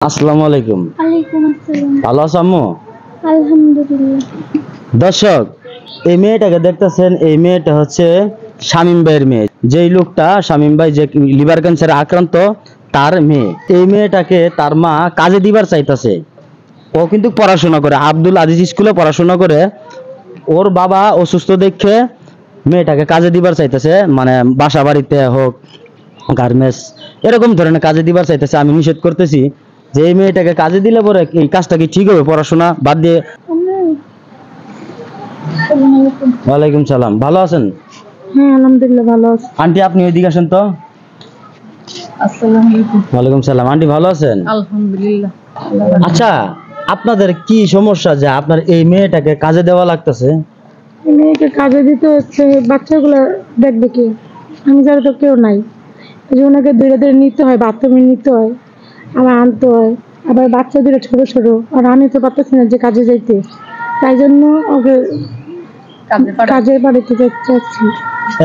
আসসালামু আলাইকুম। ওয়ালাইকুম আসসালাম। ভালো আছো আম্মু? আলহামদুলিল্লাহ। দর্শক, এই মেয়েটাকে দেখতেছেন, এই মেয়েটা হচ্ছে শামীম ভাইয়ের মেয়ে। যেই লোকটা শামীম ভাই যে লিভার ক্যান্সারে আক্রান্ত, তার মেয়ে। এই মেয়েটাকে তার মা কাজে দিবার চাইতেছে। ও কিন্তু পড়াশোনা করে, আব্দুল আজিজ স্কুলে পড়াশোনা করে। ওর বাবা অসুস্থ দেখে মেয়েটাকে কাজে দিবার চাইতেছে, মানে বাসা বাড়িতে হোক, গার্মেন্টস, এরকম ধরনের কাজে দিবার চাইতেছে। আমি নিষেধ করতেছি যে এই মেয়েটাকে কাজে দিলে পরে এই কাজটা কি ঠিক হবে পড়াশোনা বাদ দিয়ে? আসসালামু আলাইকুম। ওয়ালাইকুম সালাম। ভালো আছেন? হ্যাঁ আলহামদুলিল্লাহ ভালো আছি। আন্টি আপনি ওইদিকে আসেন তো। আসসালামু আলাইকুম। ওয়ালাইকুম সালাম। আন্টি ভালো আছেন? আলহামদুলিল্লাহ। আচ্ছা, আপনাদের কি সমস্যা যে আপনার এই মেয়েটাকে কাজে দেওয়া লাগতেছে? এই মেয়েকে কাজে দিতে হচ্ছে, বাচ্চাগুলো দেখবে কি? আমি যারা তো কেউ নাই, এই যে ওনাকে ধীরে ধীরে নিতে হয়, বাথরুমে নিতে হয়, আবার আনতে হয়, আবার বাচ্চা দুটো ছোট ছোট, আর আমি তো পারতেছি না যে কাজে যাইতে, তাই জন্য ওকে কাজে বাড়িতে যাচ্ছি।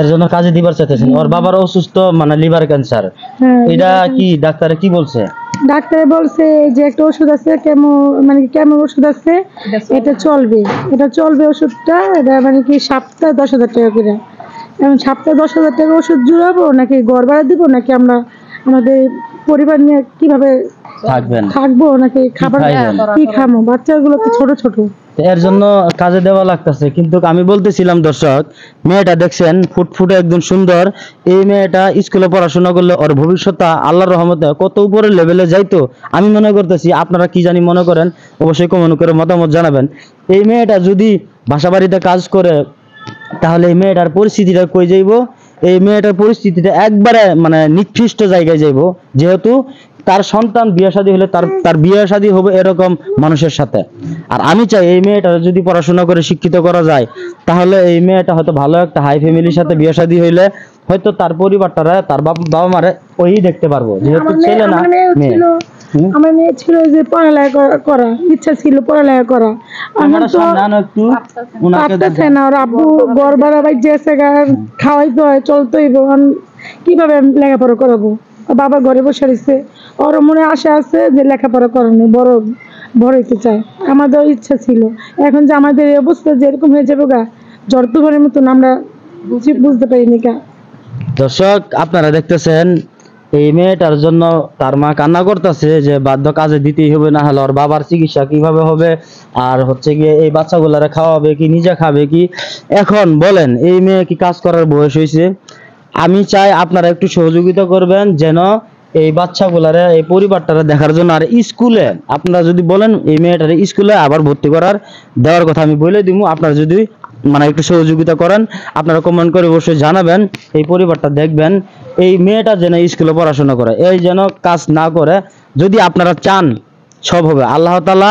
এর জন্য কাজে দিবার চাইতেছেন? ওর বাবার অসুস্থ, মানে লিভার ক্যান্সার। হ্যাঁ, এটা কি ডাক্তারে কি বলছে? ডাক্তারে বলছে যে একটা ওষুধ আছে, কেমো মানে কেমন ওষুধ আছে, এটা চলবে ওষুধটা। এটা মানে কি সপ্তাহে 10,000 টাকা করে। এখন সপ্তাহে 10,000 টাকা ওষুধ জুড়াবো, নাকি ঘর ভাড়া দিব, নাকি আমরা আমাদের পরিবার নিয়ে কিভাবে থাকবো, নাকি খাবার কি খাবো? বাচ্চাগুলো তো ছোট ছোট। এর জন্য কাজে দেওয়া লাগতেছে। কিন্তু আমি বলতেছিলাম দর্শক, মেয়েটা দেখছেন ফুটফুটে একদম সুন্দর। এই মেয়েটা স্কুলে পড়াশোনা করলে ওর ভবিষ্যৎটা আল্লাহর রহমতে কত উপরের লেভেলে যাইতো আমি মনে করতেছি। আপনারা কি জানি মনে করেন, অবশ্যই কমেন্ট করে মতামত জানাবেন। এই মেয়েটা যদি বাসা বাড়িতে কাজ করে, তাহলে এই মেয়েটার পরিস্থিতিটা কই যাইবো? এই মেয়েটার পরিস্থিতিটা একবারে মানে নিকৃষ্ট জায়গায় যাইবো। যেহেতু তার সন্তান বিয়ে শাদী হলে তার তার বিয়ে শাদী হবে এরকম মানুষের সাথে। আর আমি চাই এই মেয়েটা যদি পড়াশোনা করে শিক্ষিত করা যায়, তাহলে এই মেয়েটা হয়তো ভালো একটা হাই ফ্যামিলির সাথে বিয়ে শাদী হইলে হয়তো তার পরিবারটারে, তার বাবা মারে ওই দেখতে পারবো, যেহেতু ছেলে না মেয়ে। আমার মেয়ে ছিল যে পড়ালেখা করা ইচ্ছা ছিল, পড়ালেখা করা। আমার তো পারতেছে না, ওর আব্বু ঘর ভাড়া বাইছে, খাওয়াইতে হয়, চলতে হইব, কিভাবে লেখাপড়া করাবো? ওর বাবা ঘরে বসে রয়েছে, ওর মনে আশা আছে যে লেখাপড়া করানো, বড় বড় হইতে চায়। আমাদের ইচ্ছা ছিল। এখন যে আমাদের এই অবস্থা যেরকম হয়ে যাবে গা, ঝড় তুফানের মতন, আমরা বুঝতে পারিনি কা। দর্শক, আপনারা দেখতেছেন এই মেয়েটার জন্য তার মা কান্না করতেছে যে বাধ্য কাজে দিতেই হবে, না হলে ওর বাবার চিকিৎসা কিভাবে হবে, আর হচ্ছে গিয়ে এই বাচ্চাগুলারে খাওয়াবে কি, নিজে খাবে কি? এখন বলেন, এই মেয়ে কি কাজ করার বয়স হয়েছে? আমি চাই আপনারা একটু সহযোগিতা করবেন, যেন এই বাচ্চাগুলারে, এই পরিবারটারে দেখার জন্য। আর স্কুলে আপনারা যদি বলেন এই মেয়েটারে স্কুলে আবার ভর্তি করার দেওয়ার কথা, আমি বলে দিব। আপনারা যদি মানে একটু সহযোগিতা করেন, আপনারা কমেন্ট করে অবশ্যই জানাবেন। এই পরিবারটা দেখবেন, এই মেয়েটা যেন স্কুলে পড়াশোনা করে, এই যেন কাজ না করে। যদি আপনারা চান, সব হবে। আল্লাহ তাআলা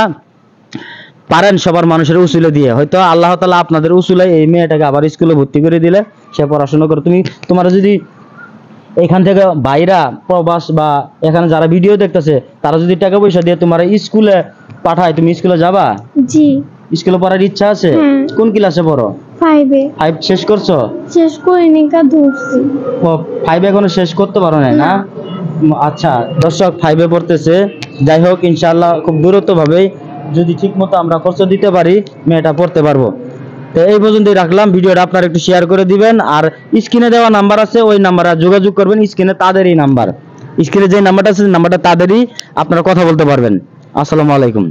পারেন সবার মানুষের উসিলা দিয়ে, হয়তো আল্লাহ তাআলা আপনাদের উসিলায় এই মেয়েটাকে আবার স্কুলে ভর্তি করে দিলে সে পড়াশোনা করে। তোমার যদি এখান থেকে বাইরা প্রবাস বা এখানে যারা ভিডিও দেখতেছে, তারা যদি টাকা পয়সা দিয়ে তোমার স্কুলে পাঠায়, তুমি স্কুলে যাবা? জি। স্কুলে পড়ার ইচ্ছা আছে? কোন ক্লাসে পড়ো? 5 শেষ করছো? শেষ করিনি, ধরছি। ও 5 এখনো শেষ করতে পারো না? আচ্ছা দর্শক, 5 পড়তেছে। যাই হোক, ইনশাআল্লাহ খুব দূরত্ব ভাবেই যদি ঠিক মতো আমরা খরচ দিতে পারি, মেয়েটা পড়তে পারবো। তো এই পর্যন্তই রাখলাম। ভিডিওটা আপনারা একটু শেয়ার করে দিবেন। আর স্ক্রিনে দেওয়া নাম্বার আছে, ওই নাম্বারে যোগাযোগ করবেন। স্ক্রিনে তাদেরই নাম্বার, স্ক্রিনে যে নাম্বারটা আছে নাম্বারটা তাদেরই, আপনারা কথা বলতে পারবেন। আসসালামু আলাইকুম।